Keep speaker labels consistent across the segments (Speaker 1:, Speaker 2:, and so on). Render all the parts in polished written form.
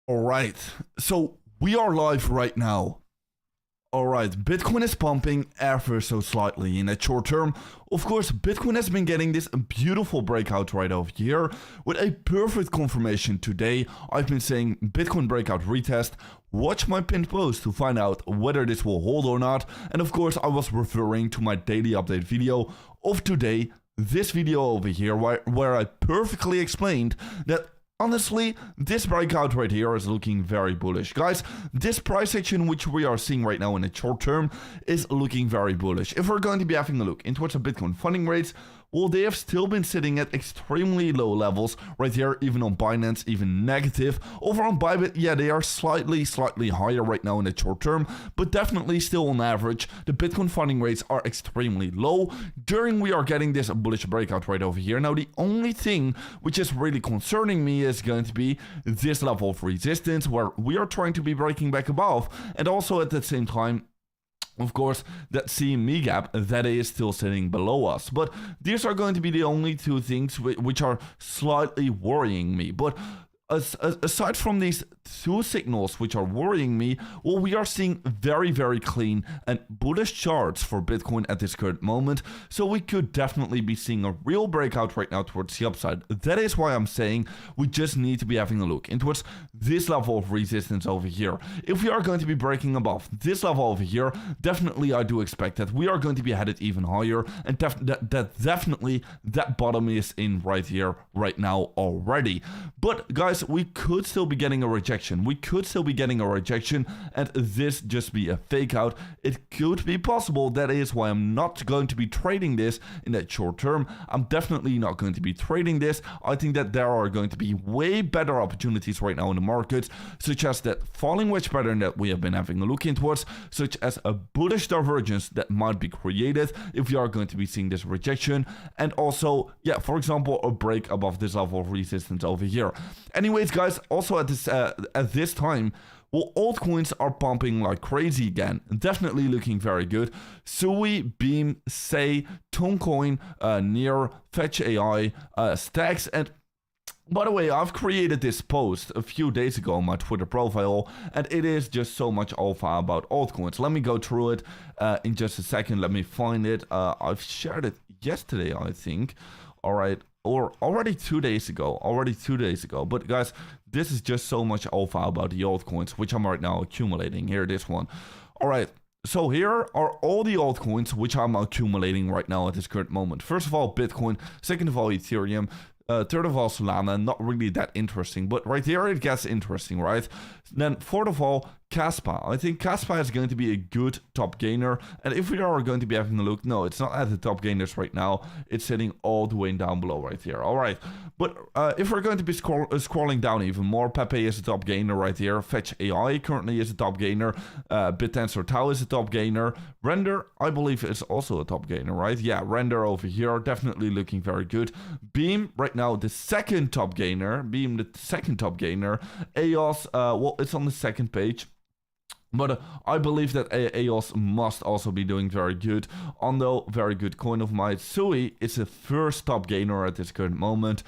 Speaker 1: All right, so we are live right now. All right, Bitcoin is pumping ever so slightly in the short term. Of course, Bitcoin has been getting this beautiful breakout right over here with a perfect confirmation today. I've been saying Bitcoin breakout retest. Watch my pinned post to find out whether this will hold or not. And of course, I was referring to my daily update video of today. This video over here where I perfectly explained that honestly, this breakout right here is looking very bullish. Guys, this price action which we are seeing right now in the short term is looking very bullish. If we're going to be having a look into what's the Bitcoin funding rates, well, they have still been sitting at extremely low levels right here, even on Binance, even negative. Over on Bybit, yeah, they are slightly higher right now in the short term, but definitely still on average, the Bitcoin funding rates are extremely low. During we are getting this bullish breakout right over here. Now, the only thing which is really concerning me is going to be this level of resistance where we are trying to be breaking back above, and also at the same time, of course, that CME gap that is still sitting below us. But these are going to be the only two things which are slightly worrying me. But aside from these two signals which are worrying me, well, we are seeing very clean and bullish charts for Bitcoin at this current moment. So we could definitely be seeing a real breakout right now towards the upside. That is why I'm saying we just need to be having a look into this level of resistance over here. If we are going to be breaking above this level over here, definitely I do expect that we are going to be headed even higher, and definitely that bottom is in right here right now already. But guys, we could still be getting a rejection. We could still be getting a rejection and this just be a fake out. It could be possible. That is why I'm not going to be trading this in that short term. I'm definitely not going to be trading this. I think that there are going to be way better opportunities right now in the market, such as that falling wedge pattern that we have been having a look into, such as a bullish divergence that might be created if we are going to be seeing this rejection, and also, yeah, for example, a break above this level of resistance over here. Anyways, guys, also at this time, well, altcoins are pumping like crazy again. Definitely looking very good. Sui, Beam, Say, Toncoin, Near, Fetch AI, Stacks, and by the way, I've created this post a few days ago on my Twitter profile, and it is just so much alpha about altcoins. Let me go through it in just a second. Let me find it. I've shared it yesterday, I think. All right. Or already 2 days ago, But guys, this is just so much alpha about the altcoins, which I'm right now accumulating. Here, this one. All right. So here are all the altcoins which I'm accumulating right now at this current moment. First of all, Bitcoin. Second of all, Ethereum. Third of all, Solana. Not really that interesting, but right here it gets interesting, right? Then fourth of all, Kaspa. I think Kaspa is going to be a good top gainer. And if we are going to be having a look, no, it's not at the top gainers right now. It's sitting all the way down below right here. All right. But if we're going to be scrolling down even more, Pepe is a top gainer right here. Fetch AI currently is a top gainer. BitTensor Tau is a top gainer. Render, I believe, is also a top gainer, right? Yeah, Render over here, definitely looking very good. Beam, right now, the second top gainer. EOS, well, it's on the second page. But I believe that EOS must also be doing very good. Ondo, very good coin of mine. Sui is the first top gainer at this current moment.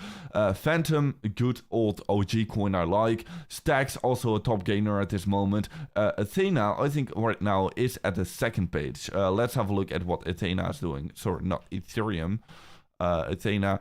Speaker 1: Phantom, good old OG coin I like. Stacks, also a top gainer at this moment. Athena, I think right now is at the second page. Let's have a look at what Athena is doing. Sorry, not Ethereum. Athena.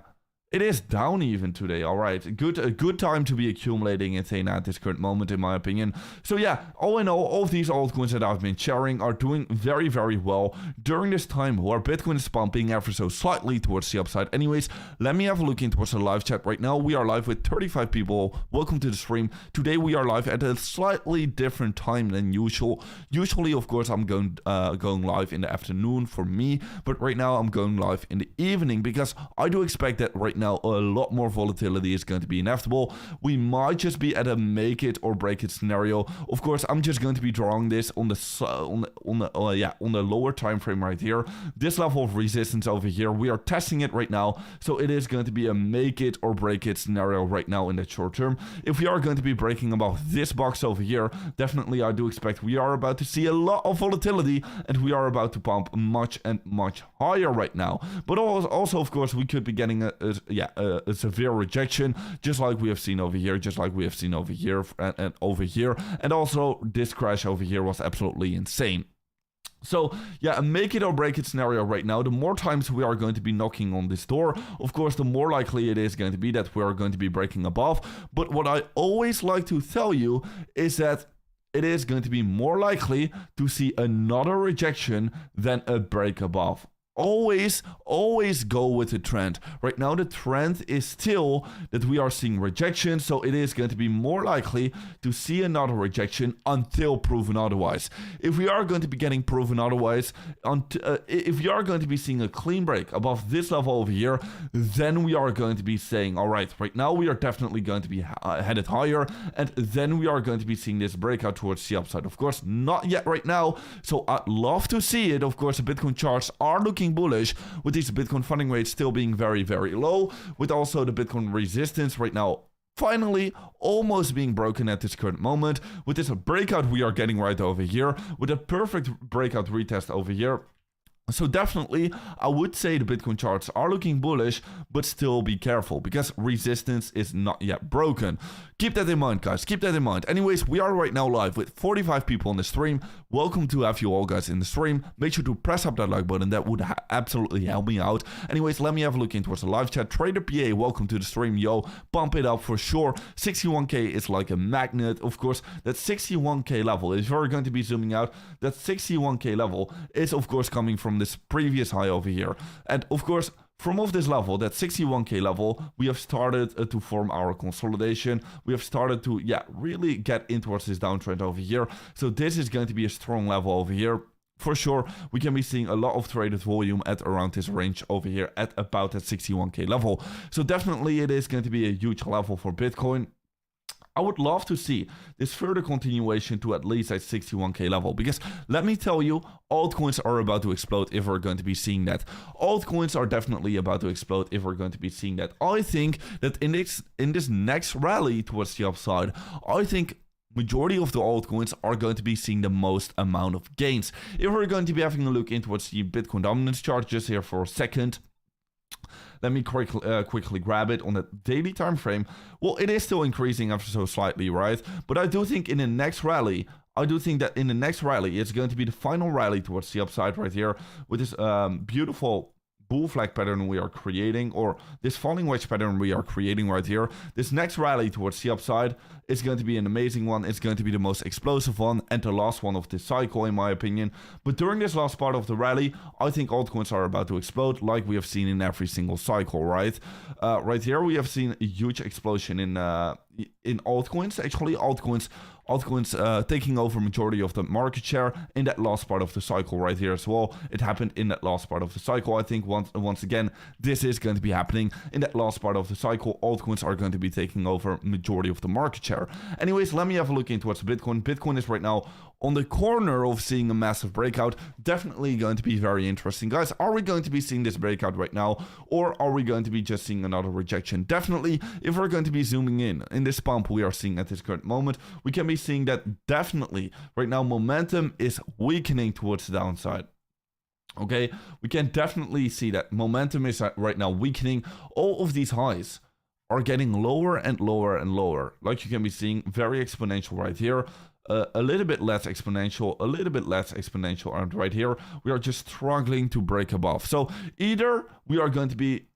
Speaker 1: It is down even today, all right. A good time to be accumulating Athena at this current moment, in my opinion. So yeah, all in all of these altcoins that I've been sharing are doing very well during this time where Bitcoin is pumping ever so slightly towards the upside. Anyways, let me have a look into the live chat right now. We are live with 35 people. Welcome to the stream. Today we are live at a slightly different time than usual. Usually, of course, I'm going live in the afternoon for me, but right now I'm going live in the evening because I do expect that right now a lot more volatility is going to be inevitable. We might just be at a make it or break it scenario. Of course, I'm just going to be drawing this on the lower time frame right here. This level of resistance over here, we are testing it right now, so it is going to be a make it or break it scenario right now in the short term. If we are going to be breaking above this box over here, definitely I do expect we are about to see a lot of volatility, and we are about to pump much higher right now. But also, of course, we could be getting a severe rejection, just like we have seen over here, just like we have seen over here and over here. And also this crash over here was absolutely insane. So yeah, a make it or break it scenario right now. The more times we are going to be knocking on this door, of course, the more likely it is going to be that we are going to be breaking above. But what I always like to tell you is that it is going to be more likely to see another rejection than a break above. Always go with the trend. Right now, the trend is still that we are seeing rejection, so it is going to be more likely to see another rejection until proven otherwise. If we are going to be getting proven otherwise, if we are going to be seeing a clean break above this level over here, then we are going to be saying, all right now we are definitely going to be headed higher, and then we are going to be seeing this breakout towards the upside. Of course, not yet right now, so I'd love to see it. Of course, the Bitcoin charts are looking bullish, with these Bitcoin funding rates still being very, very low, with also the Bitcoin resistance right now finally almost being broken at this current moment, with this breakout we are getting right over here, with a perfect breakout retest over here. So definitely, I would say the Bitcoin charts are looking bullish, but still be careful because resistance is not yet broken. Keep that in mind, guys. Keep that in mind. Anyways, we are right now live with 45 people on the stream. Welcome to have you all guys in the stream. Make sure to press up that like button. That would absolutely help me out. Anyways, let me have a look into the live chat. Trader PA, welcome to the stream. Yo, pump it up for sure. 61k is like a magnet. Of course, that 61k level, if you're going to be zooming out, that 61k level is of course coming from this previous high over here. And of course, from off this level, that 61k level, we have started to form our consolidation. We have started to, really get in towards this downtrend over here. So this is going to be a strong level over here. For sure, we can be seeing a lot of traded volume at around this range over here at about that 61k level. So definitely it is going to be a huge level for Bitcoin. I would love to see this further continuation to at least that 61k level, because let me tell you, altcoins are about to explode if we're going to be seeing that. Altcoins are definitely about to explode if we're going to be seeing that. I think that in this next rally towards the upside, I think majority of the altcoins are going to be seeing the most amount of gains. If we're going to be having a look in towards the Bitcoin dominance chart just here for a second, let me quickly grab it on the daily time frame. Well, it is still increasing ever so slightly, right? But I do think in the next rally, it's going to be the final rally towards the upside right here with this beautiful bull flag pattern we are creating, or this falling wedge pattern we are creating right here. This next rally towards the upside is going to be an amazing one. It's going to be the most explosive one and the last one of this cycle, in my opinion. But during this last part of the rally, I think altcoins are about to explode, like we have seen in every single cycle, right? Right here, we have seen a huge explosion in altcoins. Actually, altcoins taking over majority of the market share in that last part of the cycle right here as well. It happened in that last part of the cycle. I think once again, this is going to be happening in that last part of the cycle. Altcoins are going to be taking over majority of the market share. Anyways, let me have a look into what's Bitcoin. Bitcoin is right now on the corner of seeing a massive breakout. Definitely going to be very interesting. Guys, are we going to be seeing this breakout right now, or are we going to be just seeing another rejection? Definitely, if we're going to be zooming in this pump we are seeing at this current moment, we can be seeing that definitely right now momentum is weakening towards the downside. Okay, we can definitely see that momentum is right now weakening. All of these highs are getting lower and lower and lower. Like you can be seeing, very exponential right here. A little bit less exponential, a little bit less exponential, and right here we are just struggling to break above. So either we are going to be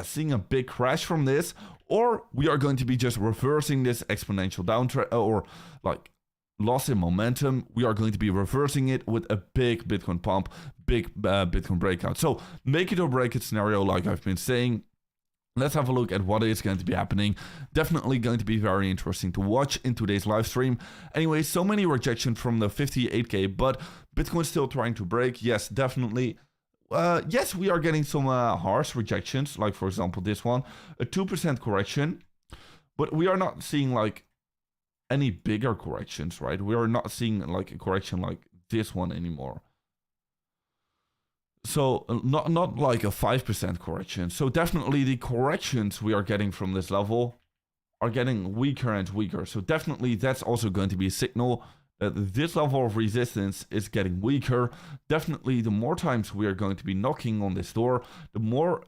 Speaker 1: seeing a big crash from this, or we are going to be just reversing this exponential downtrend, or like loss in momentum. We are going to be reversing it with a big Bitcoin pump, big Bitcoin breakout. So make it or break it scenario, like I've been saying. Let's have a look at what is going to be happening. Definitely going to be very interesting to watch in today's live stream. Anyway, so many rejections from the 58k, but Bitcoin's still trying to break. Yes, definitely. Yes, we are getting some harsh rejections, like for example this one, a 2% correction, but we are not seeing like any bigger corrections, right? We are not seeing like a correction like this one anymore. So not like a 5% correction. So definitely the corrections we are getting from this level are getting weaker and weaker. So definitely that's also going to be a signal that this level of resistance is getting weaker. Definitely the more times we are going to be knocking on this door, the more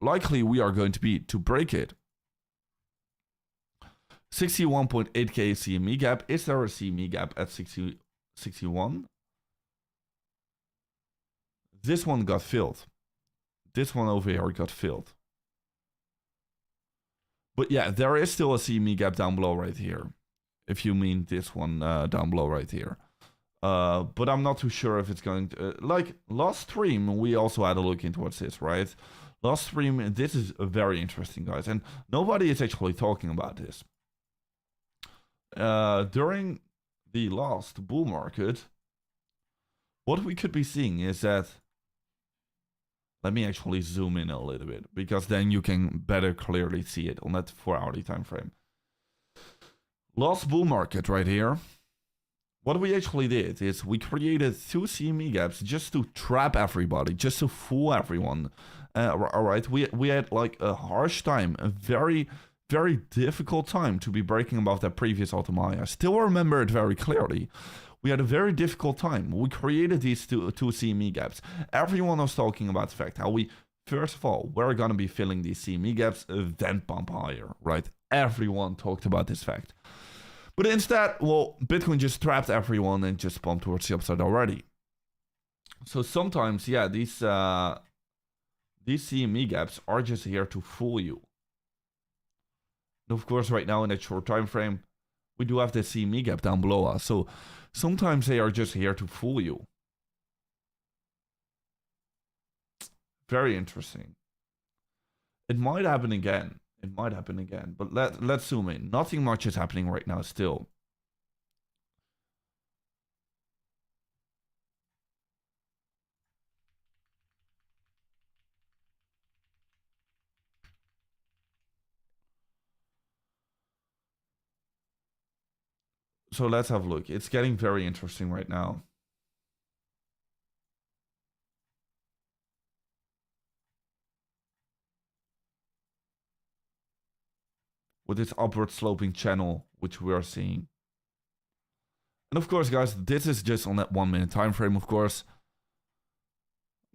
Speaker 1: likely we are going to be to break it. 61.8k CME gap. Is there a CME gap at 61? This one got filled. This one over here got filled. But yeah, there is still a CME gap down below right here. If you mean this one down below right here. But I'm not too sure if it's going to... like, last stream, we also had a look into what's this, right? Last stream, this is very interesting, guys. And nobody is actually talking about this. During the last bull market, what we could be seeing is that... let me actually zoom in a little bit, because then you can better clearly see it on that 4-hourly time frame. Last bull market right here. What we actually did is we created 2 CME gaps just to trap everybody, just to fool everyone. All right, we had like a harsh time, a very, very difficult time to be breaking above that previous Automaya. I still remember it very clearly. We had a very difficult time. We created these two CME gaps. Everyone was talking about the fact how we, first of all, we're going to be filling these CME gaps, then pump higher, right? Everyone talked about this fact. But instead, well, Bitcoin just trapped everyone and just pumped towards the upside already. So sometimes, yeah, these CME gaps are just here to fool you. And of course, right now in that short time frame, we do have the CME gap down below us. So sometimes they are just here to fool you. Very interesting. It might happen again. It might happen again. But let's zoom in. Nothing much is happening right now still. So let's have a look. It's getting very interesting right now. With this upward sloping channel, which we are seeing. And of course, guys, this is just on that 1 minute time frame, of course.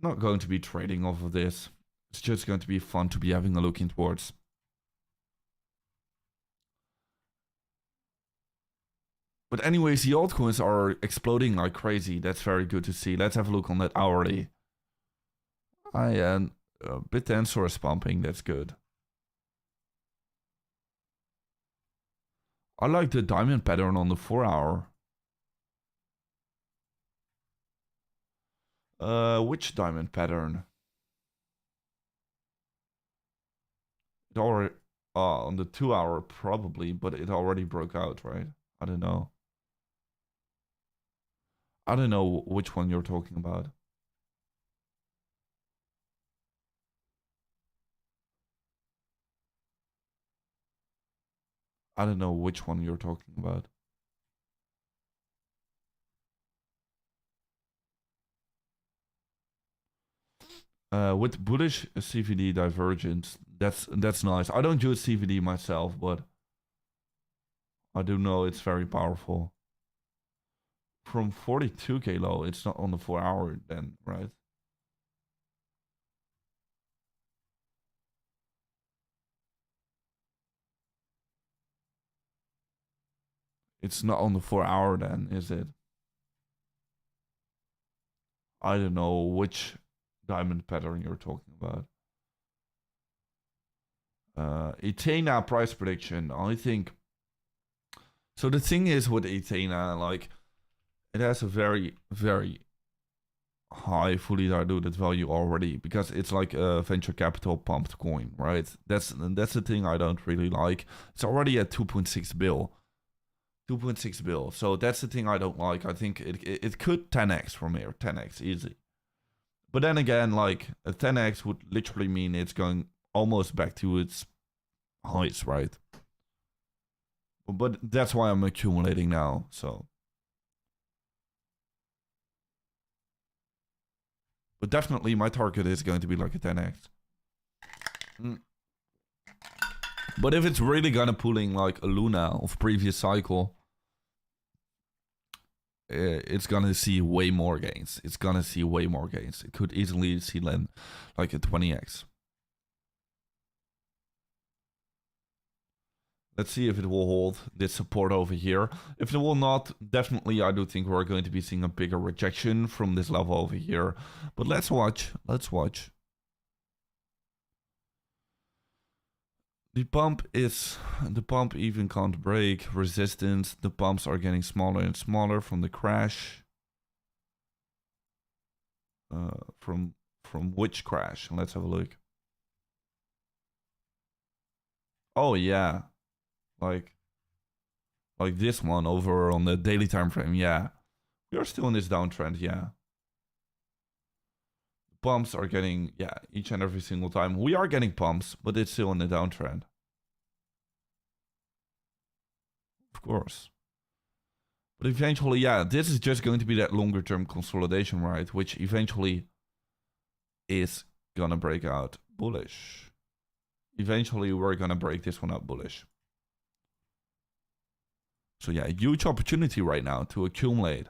Speaker 1: I'm not going to be trading off of this. It's just going to be fun to be having a look in towards. But anyways, the altcoins are exploding like crazy. That's very good to see. Let's have a look on that hourly. Bit10 is pumping. That's good. I like the diamond pattern on the 4-hour. Which diamond pattern? It already... on the 2-hour probably, but it already broke out, right? I don't know. I don't know which one you're talking about. I don't know which one you're talking about. With bullish CVD divergence, that's nice. I don't use CVD myself, but I do know it's very powerful. From 42k low, it's not on the 4-hour then, right? It's not on the 4-hour then, is it? I don't know which diamond pattern you're talking about. Ethena price prediction, I think. So the thing is with Ethena, like, it has a very, very high fully diluted value already, because it's like a venture capital pumped coin, right? That's the thing I don't really like. It's already at 2.6 bill. 2.6 bill. So that's the thing I don't like. I think it could 10x from here. 10x easy. But then again, like, a 10x would literally mean it's going almost back to its highs, right? But that's why I'm accumulating now, so. But definitely my target is going to be like a 10x. But if it's really gonna pulling like a Luna of previous cycle, it's gonna see way more gains. It's gonna see way more gains. It could easily see then like a 20x. Let's see if it will hold this support over here. If it will not, definitely I do think we're going to be seeing a bigger rejection from this level over here. But let's watch. Let's watch. The pump even can't break resistance. The pumps are getting smaller and smaller from the crash. From which crash? Let's have a look. Oh yeah. Like this one over on the daily time frame, yeah. We are still in this downtrend, yeah. Pumps are getting, yeah, each and every single time. We are getting pumps, but it's still in the downtrend. Of course. But eventually, yeah, this is just going to be that longer term consolidation, right? Which eventually is gonna break out bullish. Eventually, we're gonna break this one out bullish. So yeah, huge opportunity right now to accumulate.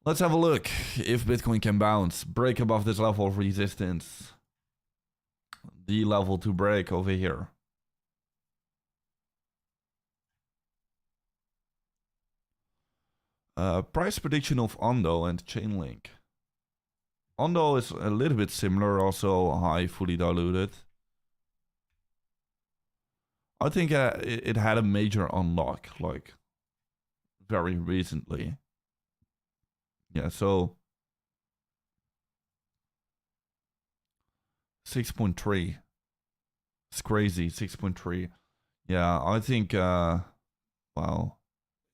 Speaker 1: Let's have a look if Bitcoin can bounce, break above this level of resistance. The level to break over here. Price prediction of Ondo and Chainlink. Ondo is a little bit similar, also high, fully diluted. I think it had a major unlock, like, very recently. Yeah, so 6.3. It's crazy, 6.3. Yeah, I think, wow.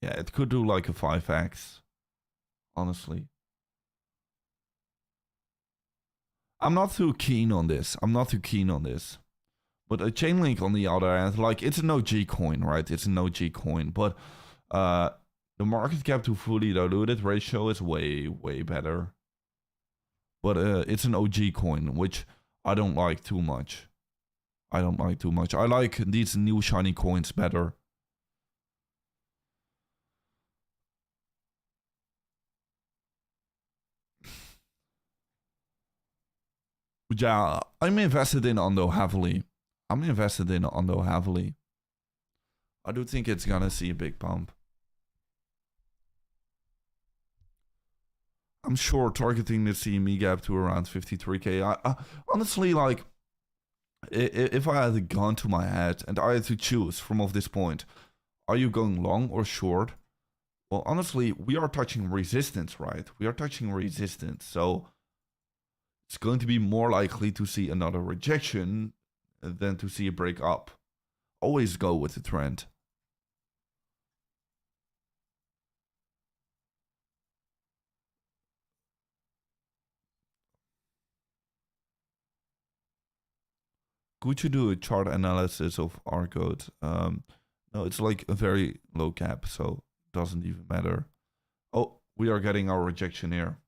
Speaker 1: Yeah, it could do like a 5x, honestly. I'm not too keen on this. But a Chainlink on the other hand, like, it's an OG coin, right? It's an OG coin, but the market cap to fully diluted ratio is way, way better. But it's an OG coin, which I don't like too much. I like these new shiny coins better. Yeah, I'm invested in Ondo heavily. I do think it's gonna see a big pump. I'm sure targeting the CME gap to around 53k. I honestly, like, if I had a gun to my head and I had to choose from off this point, are you going long or short? Well, honestly, we are touching resistance, right? So it's going to be more likely to see another rejection than to see a break up. Always go with the trend. Could you do a chart analysis of R code? No, it's like a very low cap, so it doesn't even matter. Oh, we are getting our rejection here.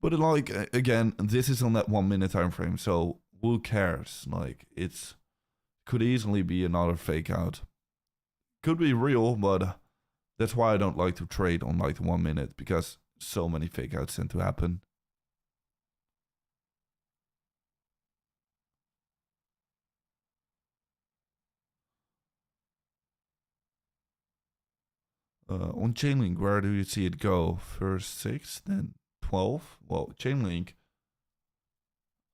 Speaker 1: But like, again, this is on that 1 minute time frame, so who cares? Like, it's could easily be another fake out. Could be real, but that's why I don't like to trade on like 1 minute, because so many fake outs tend to happen. On Chainlink, where do you see it go? First 6, then 12? Well, Chainlink,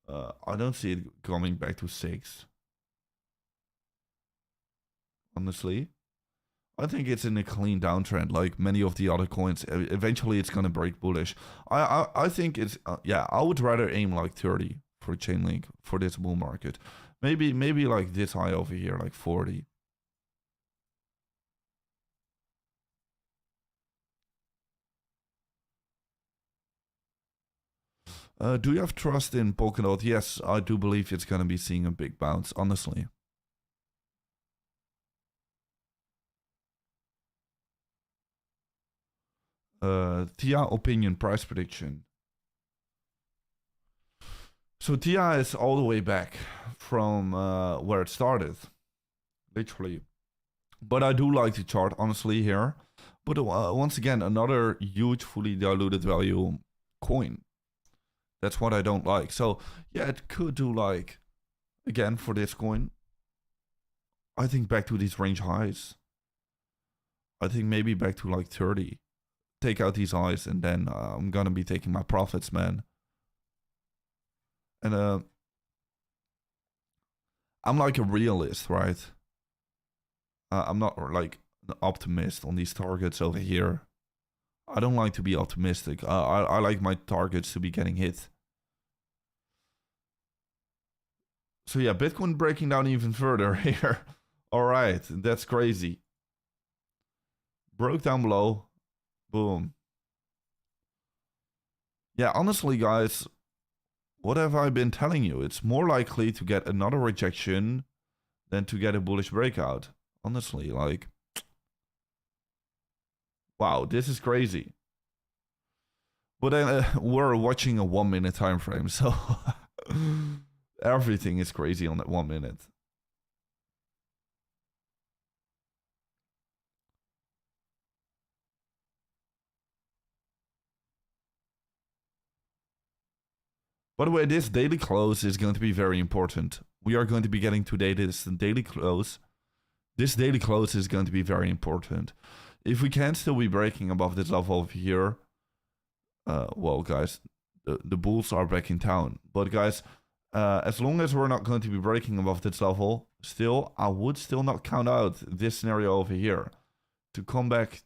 Speaker 1: I don't see it coming back to 6. Honestly. I think it's in a clean downtrend, like many of the other coins. Eventually, it's gonna break bullish. I think it's yeah. I would rather aim like 30 for Chainlink for this bull market. Maybe like this high over here, like 40. Do you have trust in Polkadot? Yes, I do believe it's gonna be seeing a big bounce. Honestly. TIA opinion price prediction. So TIA is all the way back from where it started, literally. But I do like the chart, honestly, here. But once again, another huge fully diluted value coin. That's what I don't like. So yeah, it could do like, again, for this coin, I think back to these range highs. I think maybe back to like 30. Take out these highs, and then I'm gonna be taking my profits, man. And I'm like a realist, right? I'm not like an optimist on these targets over here. I don't like to be optimistic. I like my targets to be getting hit. So yeah, Bitcoin breaking down even further here. All right, that's crazy. Broke down below. Boom. Yeah, honestly, guys, what have I been telling you? It's more likely to get another rejection than to get a bullish breakout. Honestly, like, wow, this is crazy. But then we're watching a 1 minute time frame, so everything is crazy on that 1 minute. By the way, this daily close is going to be very important. We are going to be getting today this daily close. This daily close is going to be very important. If we can still be breaking above this level over here, well, guys, the bulls are back in town. But guys, as long as we're not going to be breaking above this level, still, I would still not count out this scenario over here. To come back,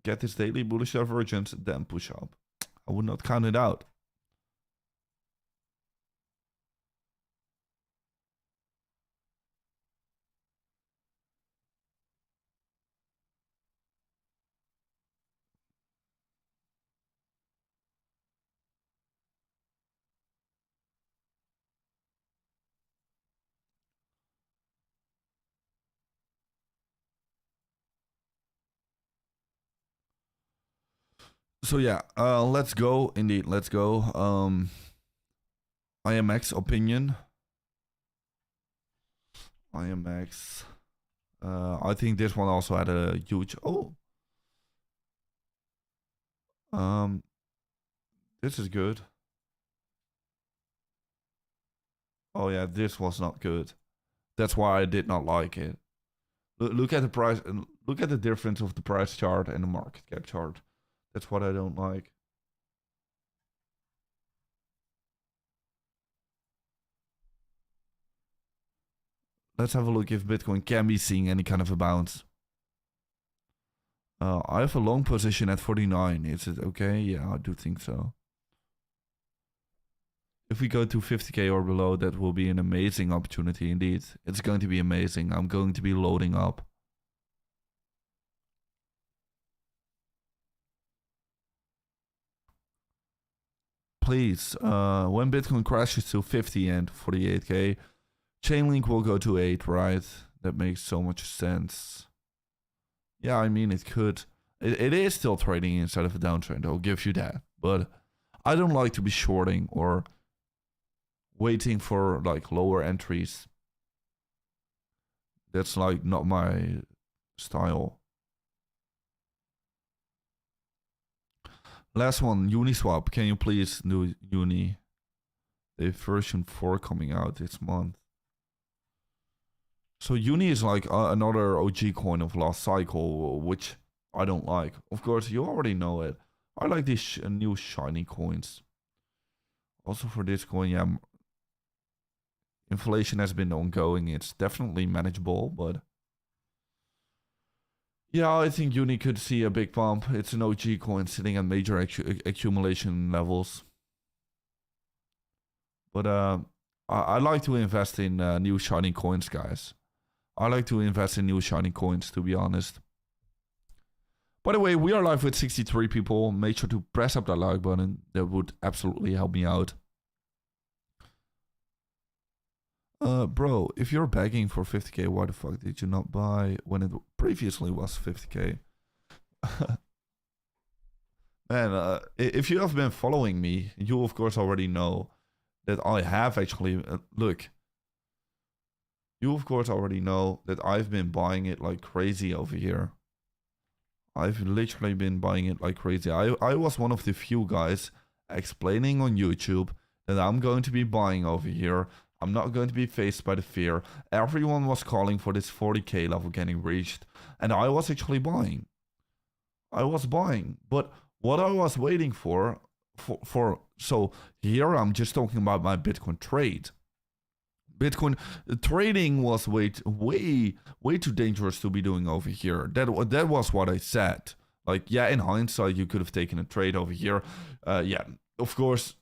Speaker 1: get this daily bullish divergence, then push up. I would not count it out. So yeah, let's go. Indeed, let's go. IMX opinion. IMX. I think this one also had a huge. Oh. This is good. Oh yeah, this was not good. That's why I did not like it. Look at the price. Look at the difference of the price chart and the market cap chart. That's what I don't like. Let's have a look if Bitcoin can be seeing any kind of a bounce. I have a long position at 49. Is it okay? Yeah, I do think so. If we go to 50k or below, that will be an amazing opportunity indeed. It's going to be amazing. I'm going to be loading up. Please, when Bitcoin crashes to 50 and 48k, Chainlink will go to 8, right? That makes so much sense. Yeah, I mean, it could. It is still trading inside of a downtrend, I'll give you that. But I don't like to be shorting or waiting for like lower entries. That's like not my style. Last one, Uniswap. Can you please do Uni? The version 4 coming out this month. So Uni is like another OG coin of last cycle, which I don't like. Of course, you already know it. I like these new shiny coins. Also for this coin, yeah, inflation has been ongoing. It's definitely manageable, but yeah, I think Uni could see a big pump. It's an OG coin sitting at major accumulation levels. But I like to invest in new shiny coins, guys. I like to invest in new shiny coins, to be honest. By the way, we are live with 63 people. Make sure to press up that like button. That would absolutely help me out. Bro, if you're begging for 50k, why the fuck did you not buy when it previously was 50k? Man, if you have been following me, you of course already know that I have actually, look. You of course already know that I've been buying it like crazy over here. I've literally been buying it like crazy. I was one of the few guys explaining on YouTube that I'm going to be buying over here. I'm not going to be faced by the fear. Everyone was calling for this 40k level getting reached, and I was actually buying. I was buying, but what I was waiting for so here I'm just talking about my Bitcoin trade. Bitcoin trading was way too dangerous to be doing over here. That was what I said. Like, yeah, in hindsight, you could have taken a trade over here. Yeah, of course,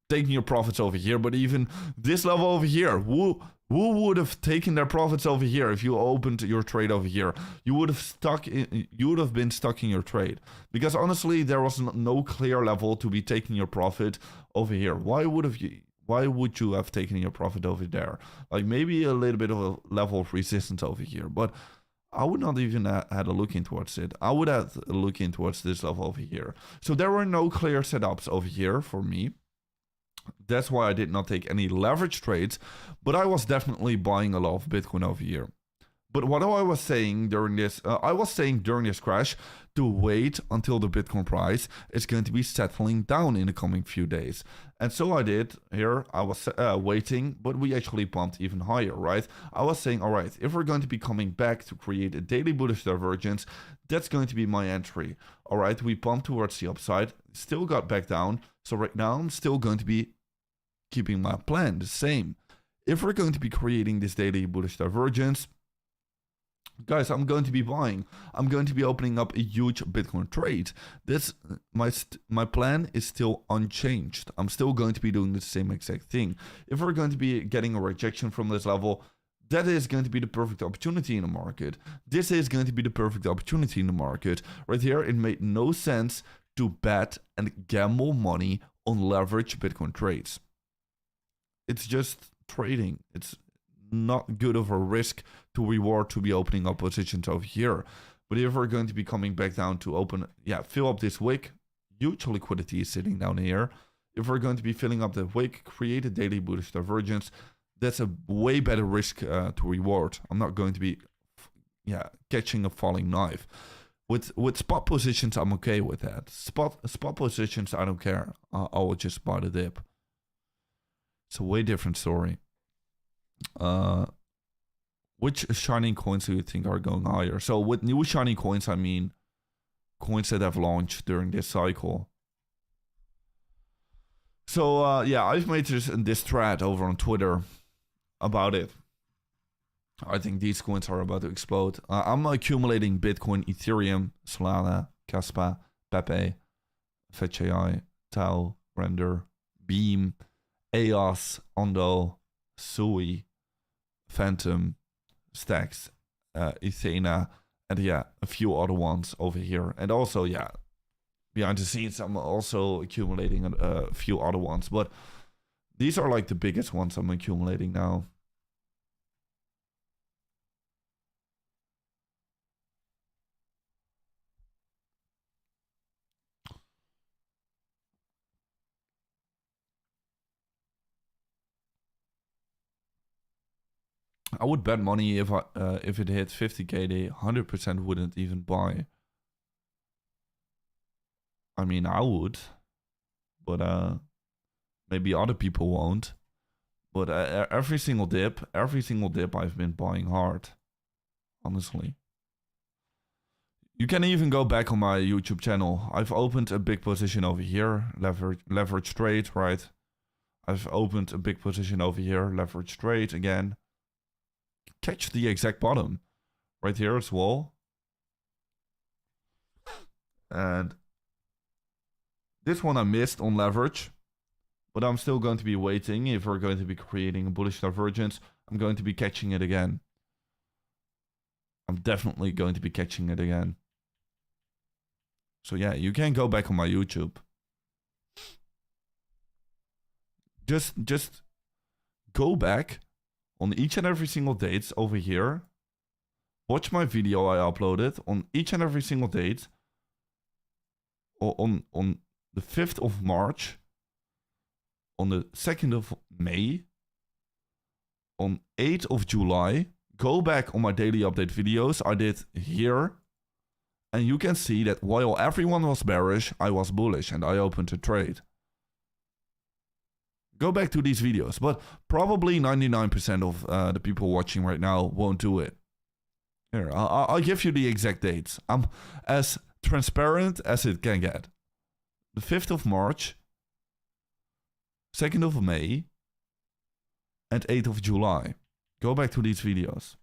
Speaker 1: taking your profits over here. But even this level over here, who would have taken their profits over here if you opened your trade over here? You would have been stuck in your trade, because honestly, there was no clear level to be taking your profit over here. Why would you have taken your profit over there? Like, maybe a little bit of a level of resistance over here, but I would not even had a look in towards it. I would have a look in towards this level over here. So there were no clear setups over here for me. That's why I did not take any leverage trades, but I was definitely buying a lot of Bitcoin over here. But what I was saying during this, crash to wait until the Bitcoin price is going to be settling down in the coming few days. And so I did here. I was waiting, but we actually pumped even higher, right? I was saying, all right, if we're going to be coming back to create a daily bullish divergence, that's going to be my entry. All right, we pumped towards the upside, still got back down. So right now I'm still going to be keeping my plan the same. If we're going to be creating this daily bullish divergence, guys, I'm going to be buying. I'm going to be opening up a huge Bitcoin trade. This my plan is still unchanged. I'm still going to be doing the same exact thing. If we're going to be getting a rejection from this level, that is going to be the perfect opportunity in the market. This is going to be the perfect opportunity in the market. Right here, it made no sense to bet and gamble money on leverage Bitcoin trades. It's just trading. It's not good of a risk to reward to be opening up positions over here. But if we're going to be coming back down to open, fill up this wick, huge liquidity is sitting down here. If we're going to be filling up the wick, create a daily bullish divergence, that's a way better risk to reward. I'm not going to be catching a falling knife. With spot positions, I'm okay with that. Spot positions, I don't care. I will just buy the dip. It's a way different story. Which shining coins do you think are going higher? So with new shining coins, I mean coins that have launched during this cycle. So I've made this thread over on Twitter about it. I think these coins are about to explode. I'm accumulating Bitcoin, Ethereum, Solana, Caspa, Pepe, FetchAI, Tau, Render, Beam, EOS, Ondo, Sui, Phantom, Stacks, Ethena, and a few other ones over here. And also, behind the scenes, I'm also accumulating a few other ones. But these are like the biggest ones I'm accumulating now. I would bet money if it hit 50k, they 100% wouldn't even buy. I mean, I would, but maybe other people won't. But every single dip, I've been buying hard, honestly. You can even go back on my YouTube channel. I've opened a big position over here, leverage trade, right? I've opened a big position over here, leverage trade again. Catch the exact bottom right here as well. And this one I missed on leverage, but I'm still going to be waiting. If we're going to be creating a bullish divergence, I'm going to be catching it again. I'm definitely going to be catching it again. So you can go back on my YouTube. Just go back on each and every single date over here. Watch my video I uploaded on each and every single date. On the 5th of March. On the 2nd of May. On 8th of July. Go back on my daily update videos I did here. And you can see that while everyone was bearish, I was bullish and I opened a trade. Go back to these videos. But probably 99% of the people watching right now won't do it. Here, I'll give you the exact dates. I'm as transparent as it can get. The 5th of March, 2nd of May, and 8th of July. Go back to these videos.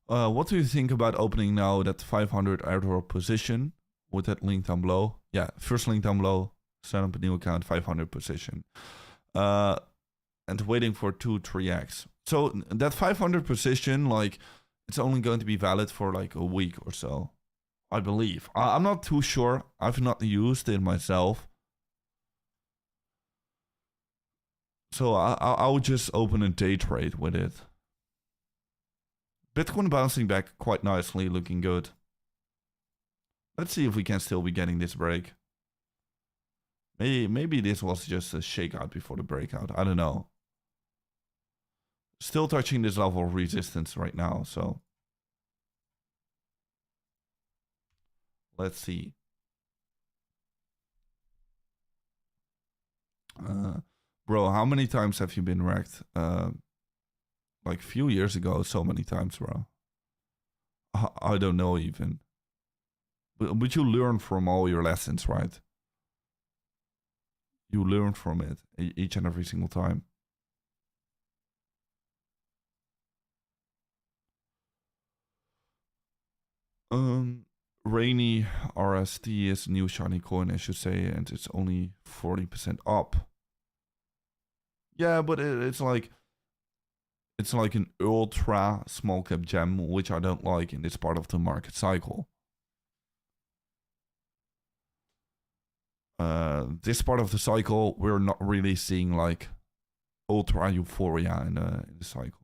Speaker 1: What do you think about opening now that 500 airdrop position with that link down below? Yeah, first link down below. Set up a new account, 500 position. And waiting for 2-3x. So that 500 position, like, it's only going to be valid for like a week or so, I believe. I'm not too sure. I've not used it myself. So I would just open a day trade with it. Bitcoin bouncing back quite nicely, looking good. Let's see if we can still be getting this break. Maybe this was just a shakeout before the breakout. I don't know. Still touching this level of resistance right now, so let's see. Bro, how many times have you been wrecked? Like a few years ago, so many times, bro. I don't know even. But you learn from all your lessons, right? You learn from it each and every single time. Rainy RST is new shiny coin, I should say, and it's only 40% up. Yeah, but it's like an ultra small cap gem, which I don't like in this part of the market cycle. This part of the cycle, we're not really seeing like ultra euphoria in the cycle.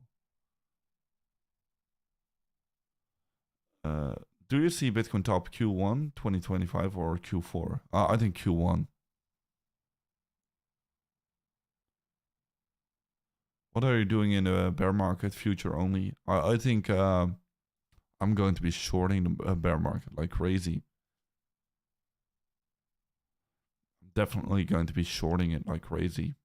Speaker 1: Do you see Bitcoin top Q1 2025 or Q4? I think Q1. What are you doing in the bear market? Future only. I think I'm going to be shorting the bear market like crazy. I'm definitely going to be shorting it like crazy.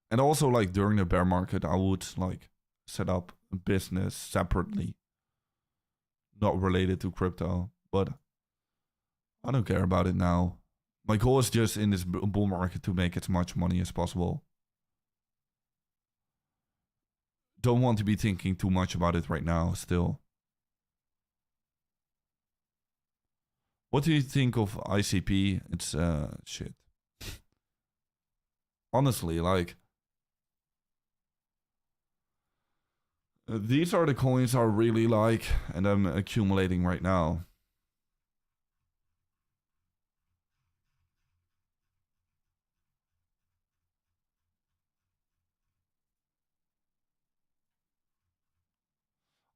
Speaker 1: And also, like, during the bear market, I would like set up a business separately, not related to crypto, but I don't care about it now. My goal is just in this bull market to make as much money as possible. Don't want to be thinking too much about it right now still. What do you think of ICP? It's shit. Honestly, like, these are the coins I really like and I'm accumulating right now.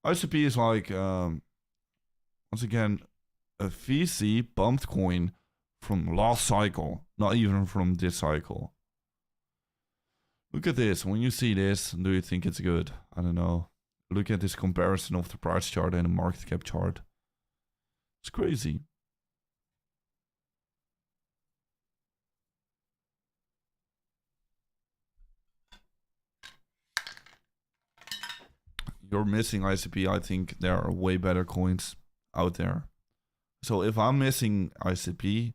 Speaker 1: ICP is like, once again, a VC pumped coin from last cycle, not even from this cycle. Look at this. When you see this, do you think it's good? I don't know. Look at this comparison of the price chart and the market cap chart. It's crazy. You're missing ICP. I think there are way better coins out there. So if I'm missing ICP,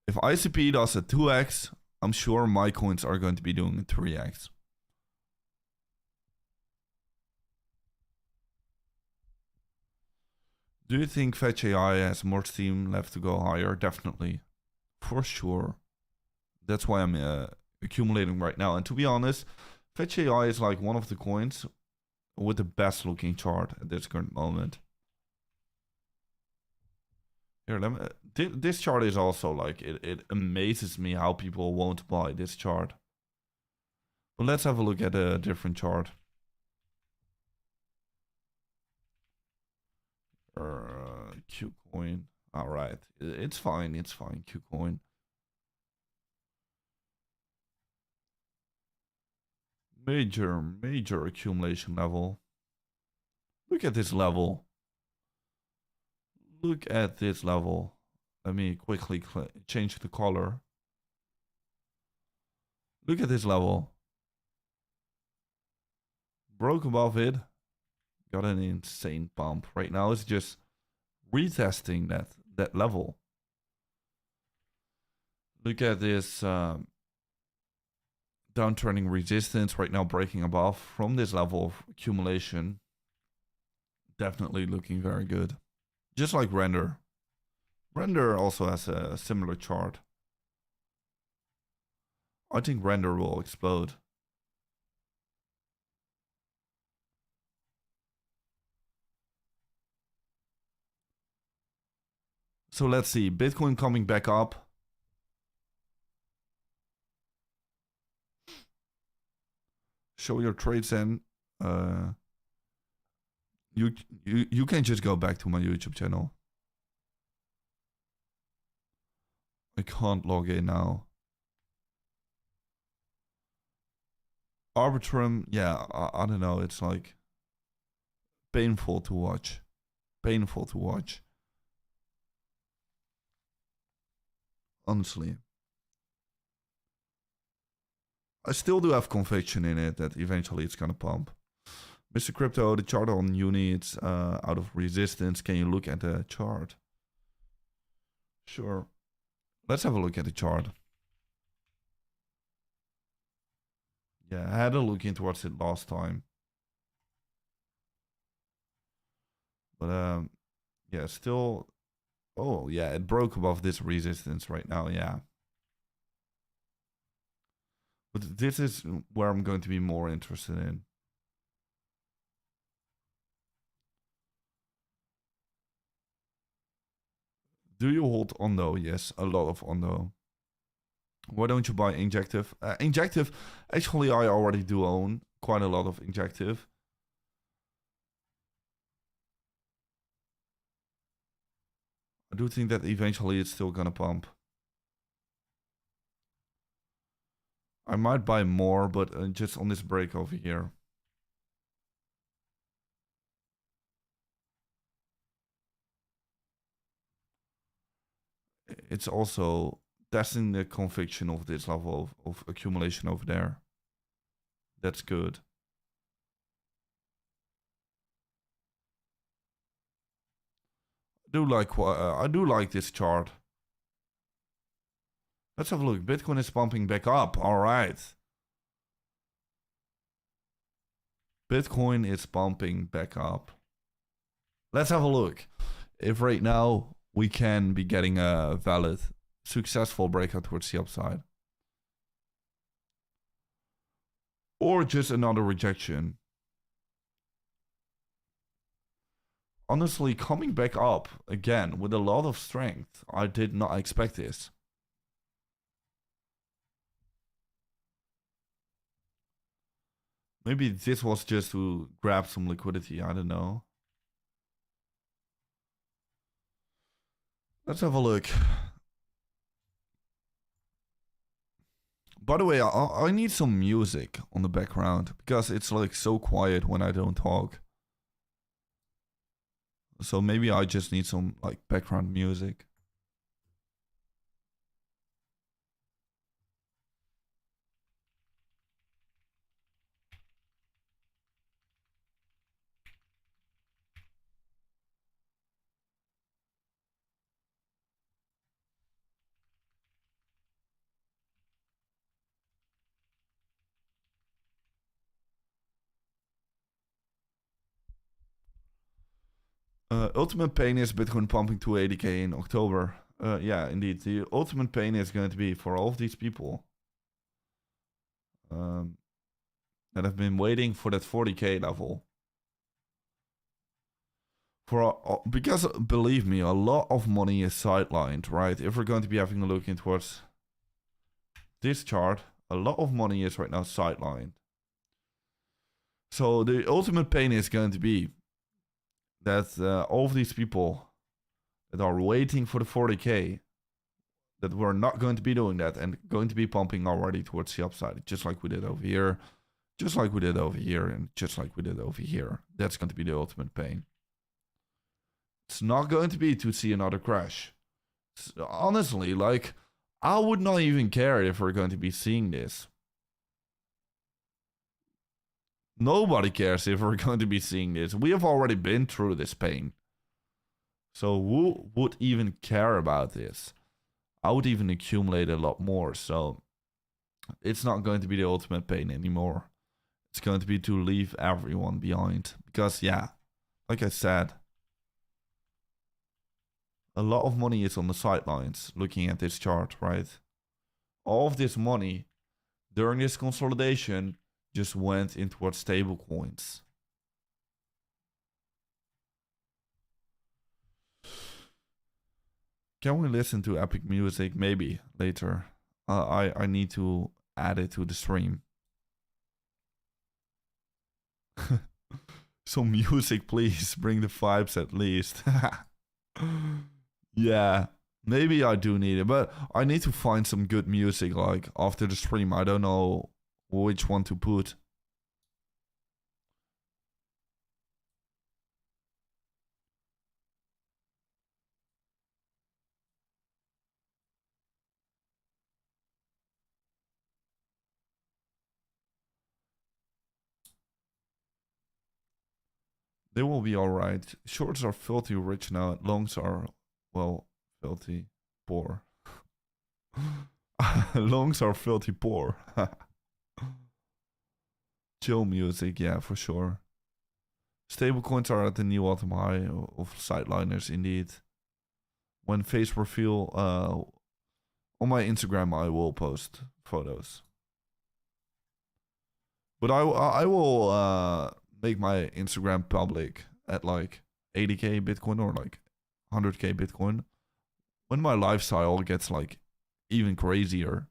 Speaker 1: if ICP does a 2x, I'm sure my coins are going to be doing a 3x. Do you think Fetch AI has more steam left to go higher? Definitely. For sure. That's why I'm accumulating right now. And to be honest, Fetch AI is like one of the coins with the best looking chart at this current moment. Here, let me, this chart is also like, it amazes me how people won't buy this chart. But let's have a look at a different chart. Qcoin. All right, it's fine. It's fine. Qcoin. Major accumulation level. Look at this level. Look at this level. Let me quickly change the color. Look at this level. Broke above it. Got an insane pump. Right now it's just retesting that level. Look at this downturning resistance right now breaking above from this level of accumulation. Definitely looking very good. Just like Render. Render also has a similar chart. I think Render will explode. So let's see. Bitcoin coming back up. Show your trades in. You can just go back to my YouTube channel. I can't log in now. Arbitrum, yeah, I don't know. It's like painful to watch. Painful to watch. Honestly. I still do have conviction in it that eventually it's gonna pump. Mr. Crypto, the chart on Uni, it's out of resistance. Can you look at the chart? Sure. Let's have a look at the chart. Yeah, I had a look into what's it last time. But yeah, still. Oh yeah, it broke above this resistance right now. Yeah. But this is where I'm going to be more interested in. Do you hold Ondo? Yes, a lot of Ondo. Why don't you buy Injective? Injective, actually, I already do own quite a lot of Injective. I do think that eventually it's still gonna pump. I might buy more, but just on this break over here. It's also testing the conviction of this level of accumulation over there. That's good. I do like this chart. Let's have a look. Bitcoin is pumping back up. All right. Bitcoin is pumping back up. Let's have a look. If right now we can be getting a valid, successful breakout towards the upside. Or just another rejection. Honestly, coming back up again with a lot of strength. I did not expect this. Maybe this was just to grab some liquidity. I don't know. Let's have a look. By the way, I need some music on the background because it's like so quiet when I don't talk. So maybe I just need some like background music. Ultimate pain is Bitcoin pumping to 80k in October. Yeah, indeed. The ultimate pain is going to be for all of these people that have been waiting for that 40k level. Because believe me, a lot of money is sidelined, right? If we're going to be having a look in towards this chart, a lot of money is right now sidelined. So the ultimate pain is going to be that all of these people that are waiting for the 40k, that we're not going to be doing that and going to be pumping already towards the upside, just like we did over here. Just like we did over here and just like we did over here. That's going to be the ultimate pain. It's not going to be to see another crash. Honestly, like, I would not even care if we're going to be seeing this. Nobody cares if we're going to be seeing this. We have already been through this pain. So who would even care about this? I would even accumulate a lot more. So it's not going to be the ultimate pain anymore. It's going to be to leave everyone behind. Because, yeah, like I said, a lot of money is on the sidelines looking at this chart, right? All of this money during this consolidation just went into what stable coins. Can we listen to epic music? Maybe later. I need to add it to the stream. Some music, please. Bring the vibes at least. Yeah, maybe I do need it, but I need to find some good music like after the stream. I don't know which one to put. They will be alright. Shorts are filthy rich now. Longs are, well, filthy poor. Longs are filthy poor. Chill music, yeah, for sure. Stablecoins are at the new all-time high of sideliners, indeed. When face reveal, on my Instagram, I will post photos. But I will make my Instagram public at like 80k Bitcoin or like 100k Bitcoin. When my lifestyle gets like even crazier.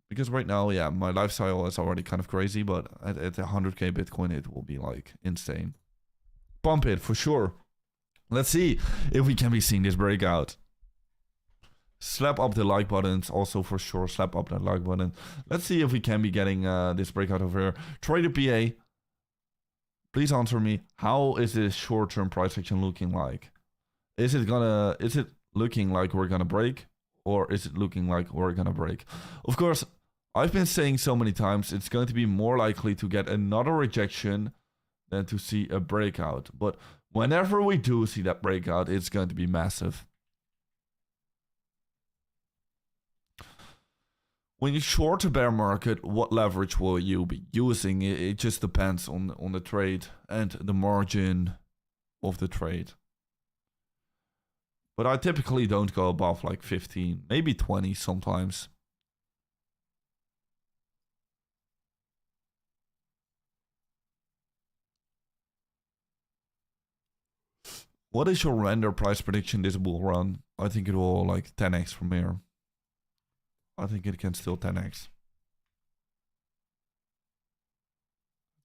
Speaker 1: Because right now, yeah, my lifestyle is already kind of crazy, but at 100k Bitcoin, it will be like insane. Pump it for sure. Let's see if we can be seeing this breakout. Slap up the like buttons, also for sure. Slap up that like button. Let's see if we can be getting this breakout over here. Trader PA, please answer me. How is this short-term price action looking like? Is it looking like we're gonna break, or is it looking like we're gonna break? Of course, I've been saying so many times it's going to be more likely to get another rejection than to see a breakout. But whenever we do see that breakout, it's going to be massive. When you short a bear market, what leverage will you be using? It just depends on the trade and the margin of the trade. But I typically don't go above like 15, maybe 20 sometimes. What is your render price prediction this bull run? I think it will like 10x from here. I think it can still 10x.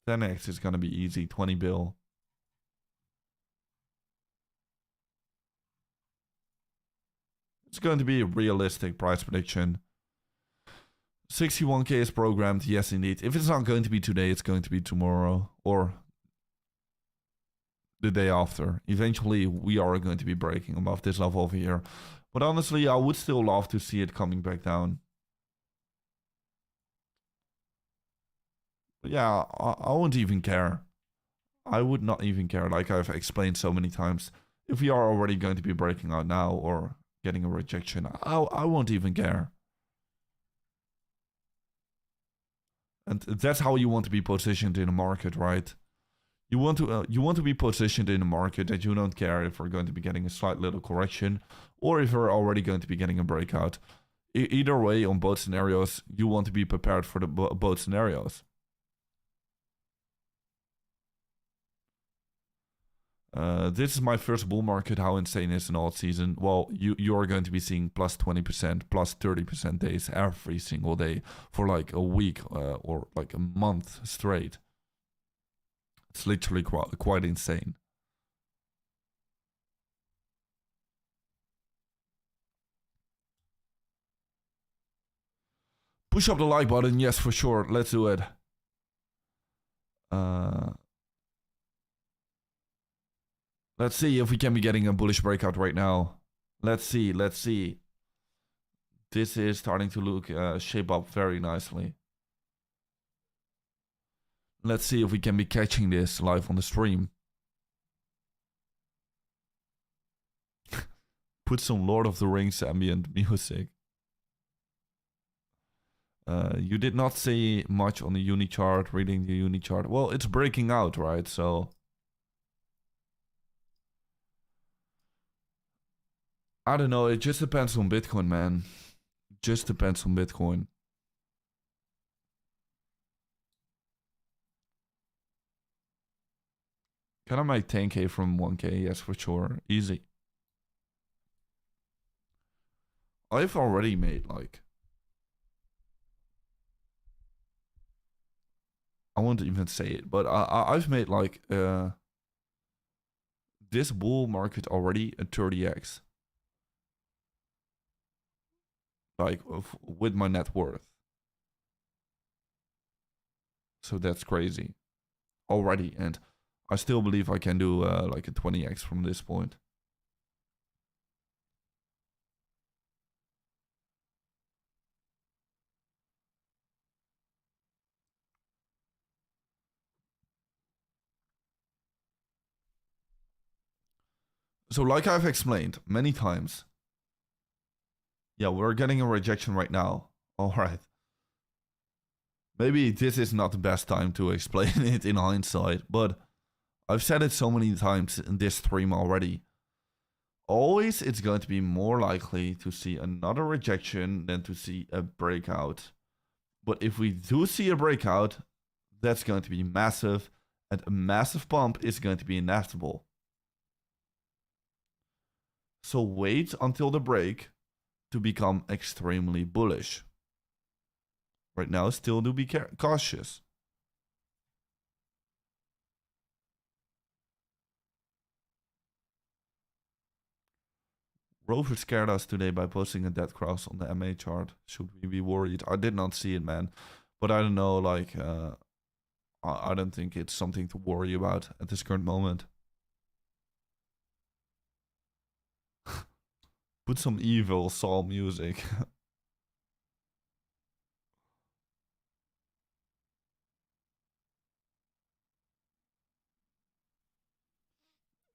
Speaker 1: 10x is going to be easy, 20 bill. It's going to be a realistic price prediction. 61k is programmed, yes indeed. If it's not going to be today, it's going to be tomorrow or the day after. Eventually, we are going to be breaking above this level over here. But honestly, I would still love to see it coming back down. But yeah, I wouldn't even care. I would not even care, like I've explained so many times. If we are already going to be breaking out now or getting a rejection, I won't even care. And that's how you want to be positioned in the market, right? You want to be positioned in a market that you don't care if we're going to be getting a slight little correction or if we're already going to be getting a breakout. Either way, on both scenarios, you want to be prepared for the both scenarios. This is my first bull market. How insane is an alt season? Well, you're going to be seeing plus 20%, plus 30% days every single day for like a week or like a month straight. It's literally quite insane. Push up the like button. Yes, for sure. Let's do it. Let's see if we can be getting a bullish breakout right now. Let's see. Let's see. This is starting to look shape up very nicely. Let's see if we can be catching this live on the stream. Put some Lord of the Rings ambient music. You did not say much on the uni chart, reading the uni chart. Well, it's breaking out, right? So I don't know. It just depends on Bitcoin, man. Just depends on Bitcoin. Can I make 10K from 1K? Yes, for sure. Easy. I've already made like... I won't even say it, but I've made like... this bull market already at 30x. Like, with my net worth. So that's crazy. Already, and I still believe I can do like a 20x from this point. So like I've explained many times. Yeah, we're getting a rejection right now. All right. Maybe this is not the best time to explain it in hindsight, but I've said it so many times in this stream already. Always it's going to be more likely to see another rejection than to see a breakout. But if we do see a breakout, that's going to be massive, and a massive pump is going to be inevitable. So wait until the break to become extremely bullish. Right now, still do be cautious. Rover scared us today by posting a dead cross on the MA chart. Should we be worried? I did not see it, man. But I don't know, like, I don't think it's something to worry about at this current moment. Put some evil soul music.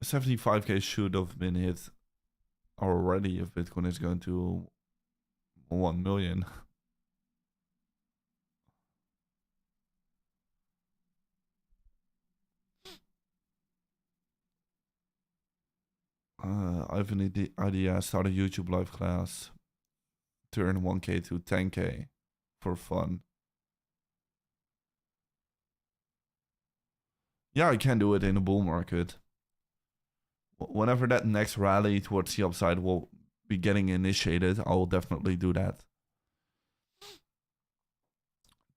Speaker 1: $75K should have been hit already if Bitcoin is going to 1 million. I have an idea. Start a YouTube live class. Turn 1K to 10K for fun. Yeah, I can do it in a bull market. Whenever that next rally towards the upside will be getting initiated, I will definitely do that.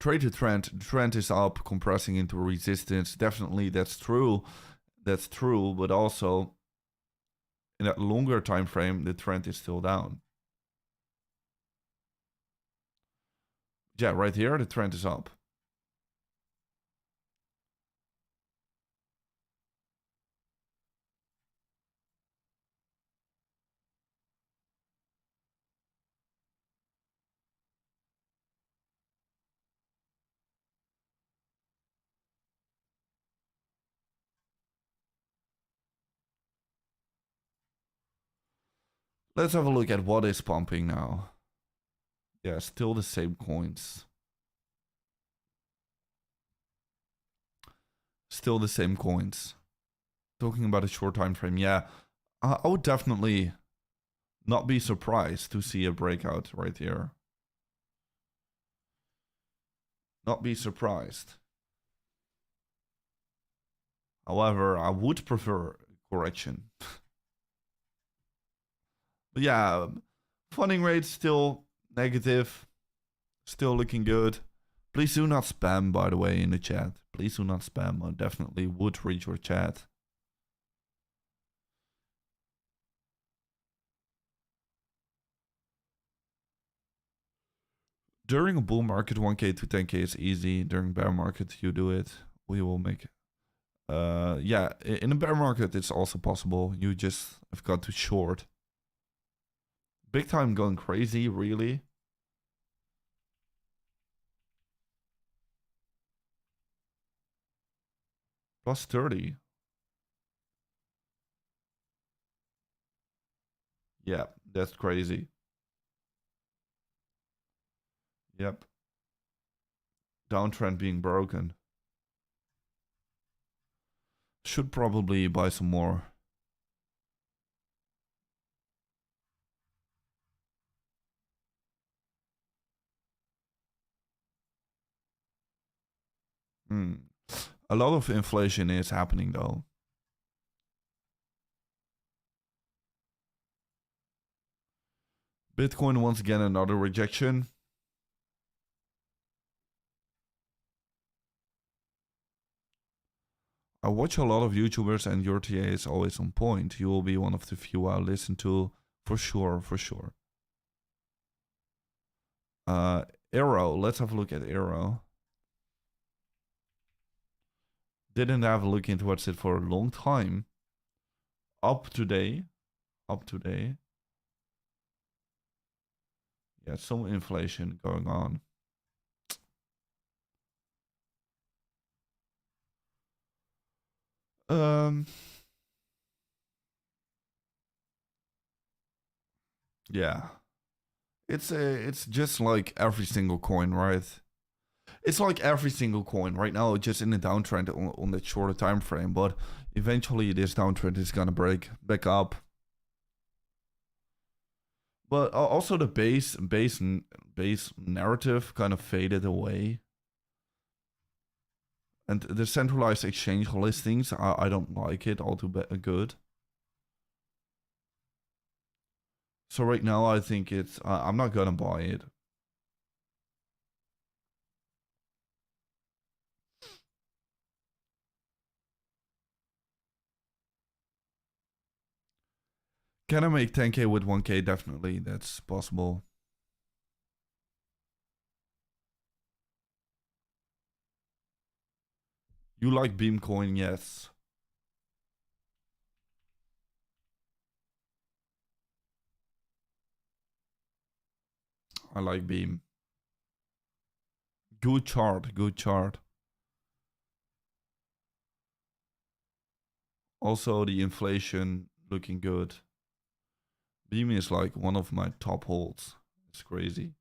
Speaker 1: Trade the trend. The trend is up, compressing into resistance. Definitely, that's true. That's true, but also in that longer time frame, the trend is still down. Yeah, right here, the trend is up. Let's have a look at what is pumping now. Yeah, still the same coins. Still the same coins. Talking about a short time frame, yeah. I would definitely not be surprised to see a breakout right here. Not be surprised. However, I would prefer correction. But yeah, funding rate still negative. Still looking good. Please do not spam, by the way, in the chat. Please do not spam. I definitely would read your chat. During a bull market, 1K to 10K is easy. During bear market, you do it. We will make yeah, in a bear market, it's also possible. You just have got to short. Big time going crazy, really. Plus 30. Yeah, that's crazy. Yep. Downtrend being broken. Should probably buy some more. A lot of inflation is happening though. Bitcoin once again another rejection. I watch a lot of YouTubers and your TA is always on point. You will be one of the few I listen to for sure, for sure. Arrow, let's have a look at Arrow. Didn't have a look into what's it for a long time. Up today. Yeah, some inflation going on. Yeah. It's just like every single coin, right? It's like every single coin right now, just in a downtrend on that shorter time frame. But eventually, this downtrend is gonna break back up. But also the base narrative kind of faded away, and the centralized exchange listings, I don't like it all too good. So right now, I think it's I'm not gonna buy it. Can I make 10K with 1K? Definitely, that's possible. You like Beamcoin? Yes. I like Beam. Good chart, good chart. Also, the inflation looking good. Beam is like one of my top holds. It's crazy.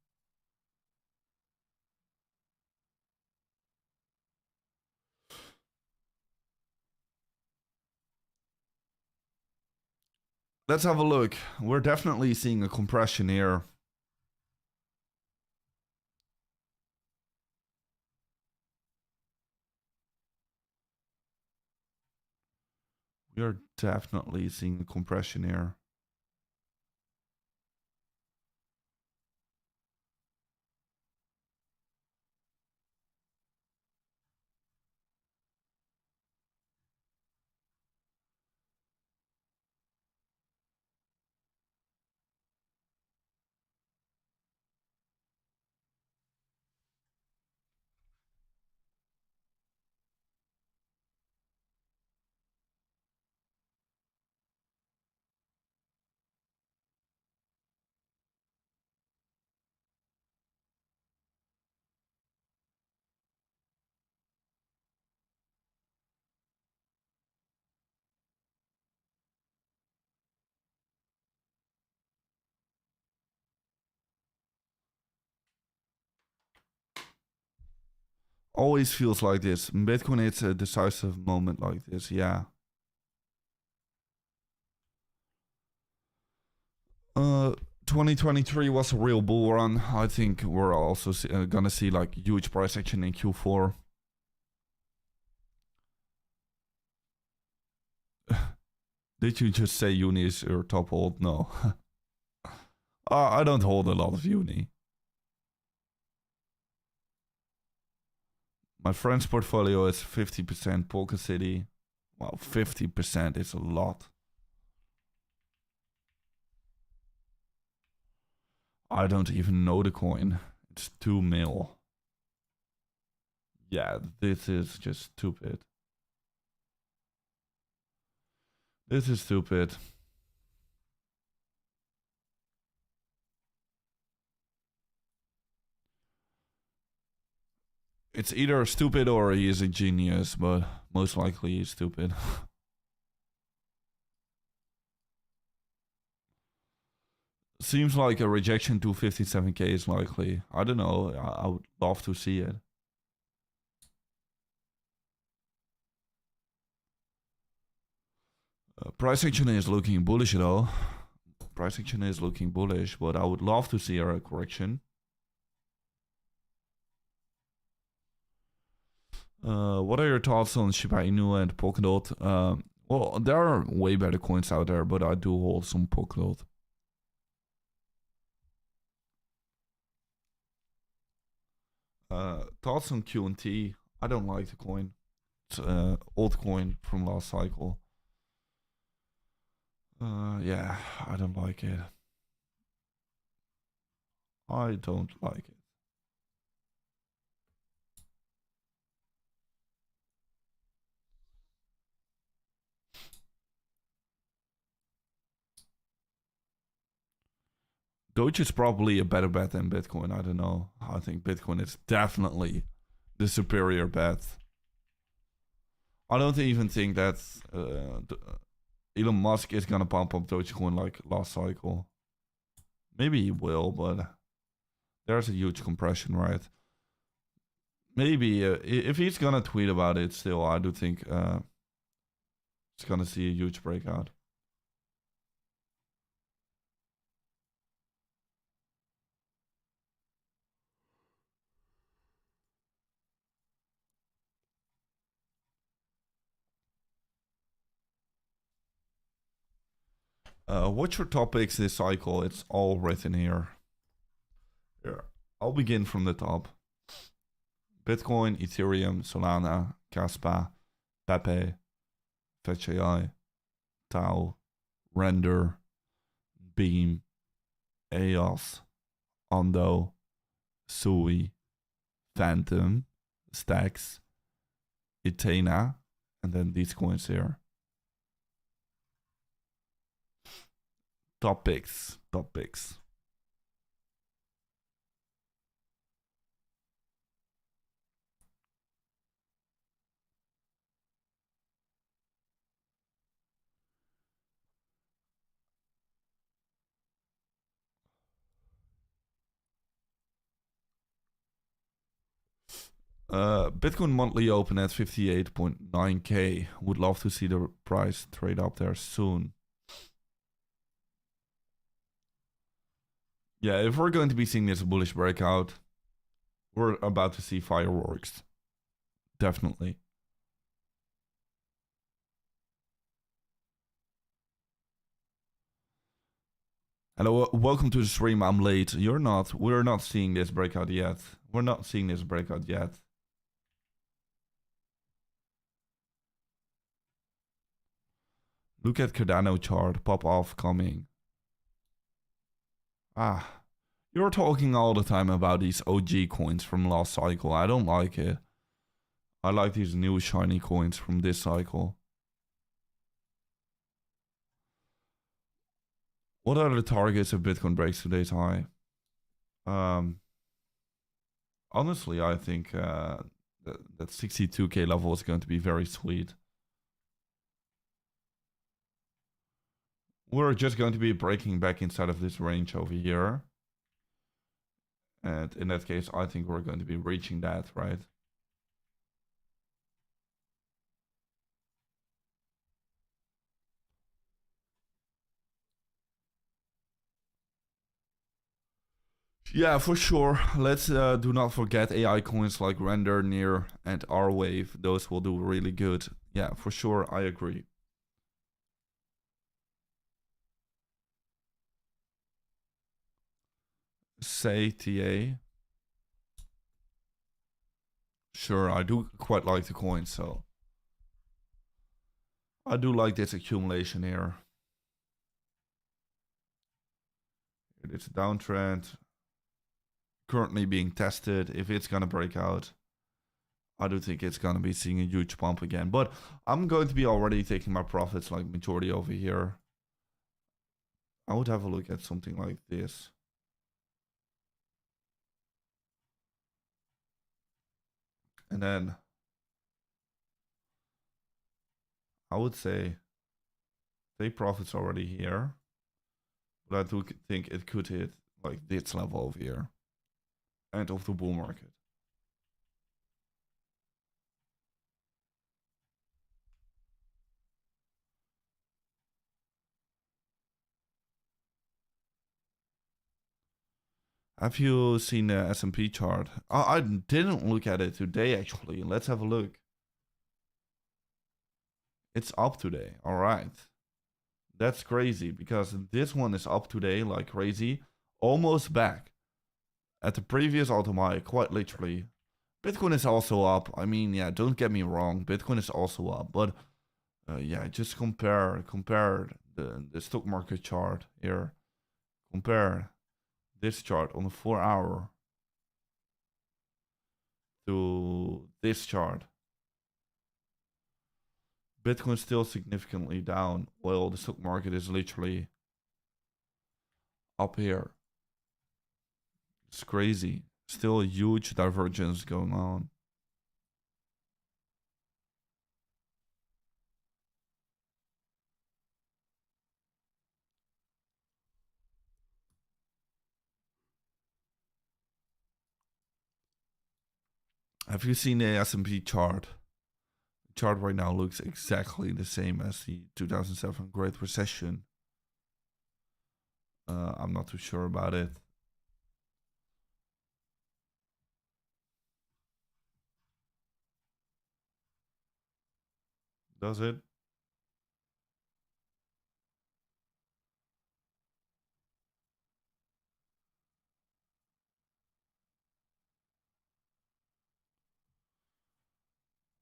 Speaker 1: Let's have a look. We're definitely seeing a compression here. We are definitely seeing a compression here. Always feels like this. Bitcoin, it's a decisive moment like this. Yeah. 2023 was a real bull run. I think we're also gonna see like huge price action in Q4. Did you just say Uni is your top hold? No. I don't hold a lot of Uni. My friend's portfolio is 50% Polka City. Well, 50% is a lot. I don't even know the coin. It's 2 mil. Yeah, this is just stupid. This is stupid. It's either stupid or he is a genius, but most likely he's stupid. Seems like a rejection to 57k is likely. I don't know. I would love to see it. Price action is looking bullish though. Price action is looking bullish, but I would love to see a correction. What are your thoughts on Shiba Inu and Polkadot? Well, there are way better coins out there, but I do hold some Polkadot. Thoughts on QNT? I don't like the coin. It's altcoin from last cycle. Yeah, I don't like it. I don't like it. Doge is probably a better bet than Bitcoin. I don't know. I think Bitcoin is definitely the superior bet. I don't even think that Elon Musk is gonna pump up Dogecoin like last cycle. Maybe he will, but there's a huge compression, right? Maybe if he's gonna tweet about it still, I do think it's gonna see a huge breakout. What's your topics this cycle? It's all written here. Here, I'll begin from the top. Bitcoin, Ethereum, Solana, Caspa, Pepe, Fetch AI, Tau, Render, Beam, EOS, Ondo, Sui, Phantom, Stacks, Etena, and then these coins here. Topics. Bitcoin monthly open at 58.9k. Would love to see the price trade up there soon. Yeah, if we're going to be seeing this bullish breakout, we're about to see fireworks. Definitely. Hello, welcome to the stream. I'm late. You're not. We're not seeing this breakout yet. We're not seeing this breakout yet. Look at Cardano chart. Pop off coming. Ah, you're talking all the time about these OG coins from last cycle. I don't like it. I like these new shiny coins from this cycle. What are the targets if Bitcoin breaks today's high? Honestly, I think that 62k level is going to be very sweet. We're just going to be breaking back inside of this range over here. And in that case, I think we're going to be reaching that, right? Yeah, for sure. Let's do not forget AI coins like Render, Near, and R-Wave. Those will do really good. Yeah, for sure. I agree. Say TA. Sure, I do quite like the coin, so I do like this accumulation here. It's a downtrend. currently being tested. If it's gonna break out, I do think it's gonna be seeing a huge pump again. But I'm going to be already taking my profits like majority over here. I would have a look at something like this. And then I would say take profits already here. But I do think it could hit like this level over here. End of the bull market. Have you seen the S&P chart? I didn't look at it today, actually. Let's have a look. It's up today. All right. That's crazy because this one is up today like crazy. Almost back at the previous all-time high, quite literally. Bitcoin is also up. I mean, yeah, don't get me wrong. Bitcoin is also up. But yeah, just compare the stock market chart here. Compare this chart on the 4-hour to this chart. Bitcoin still significantly down while the stock market is literally up here. It's crazy. Still a huge divergence going on. Have you seen the S&P chart? The chart right now looks exactly the same as the 2007 Great Recession. I'm not too sure about it. Does it?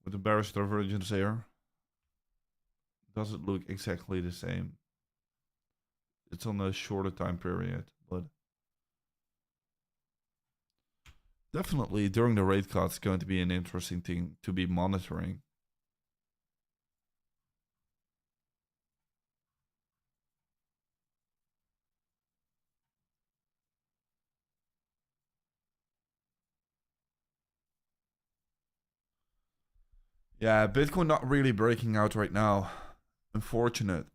Speaker 1: With the bearish divergence here, does it look exactly the same? It's on a shorter time period, but definitely during the rate cut is going to be an interesting thing to be monitoring. Yeah, Bitcoin not really breaking out right now. Unfortunate.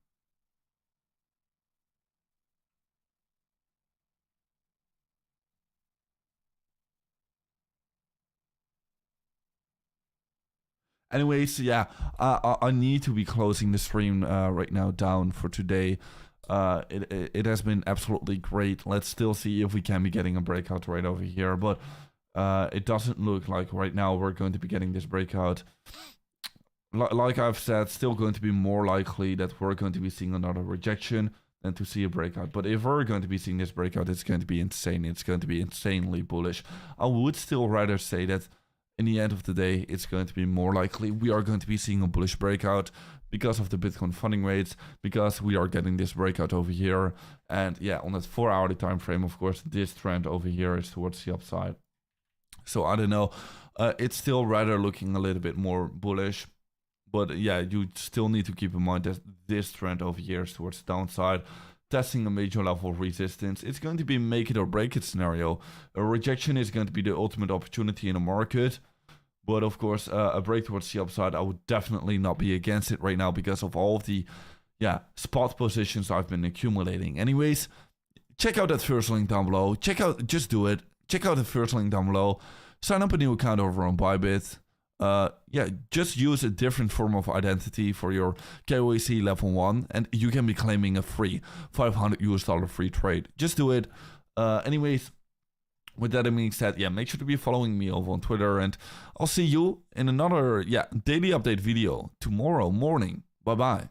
Speaker 1: Anyways, yeah, I need to be closing the stream right now down for today. It has been absolutely great. Let's still see if we can be getting a breakout right over here, but it doesn't look like right now we're going to be getting this breakout. Like I've said, still going to be more likely that we're going to be seeing another rejection than to see a breakout. But if we're going to be seeing this breakout, it's going to be insane. It's going to be insanely bullish. I would still rather say that in the end of the day, it's going to be more likely we are going to be seeing a bullish breakout because of the Bitcoin funding rates, because we are getting this breakout over here. And yeah, on that 4-hourly time frame, of course, this trend over here is towards the upside. So I don't know. It's still rather looking a little bit more bullish. But yeah, you still need to keep in mind that this trend over here is towards the downside, testing a major level of resistance. It's going to be make it or break it scenario. A rejection is going to be the ultimate opportunity in the market. But of course, a break towards the upside, I would definitely not be against it right now because of all of the spot positions I've been accumulating. Anyways, check out that first link down below. Just do it. Check out the first link down below. Sign up a new account over on Bybit. Just use a different form of identity for your KYC level 1 and you can be claiming a free $500 free trade. Just do it. Anyways, with that being said, make sure to be following me over on Twitter and I'll see you in another daily update video tomorrow morning. Bye bye.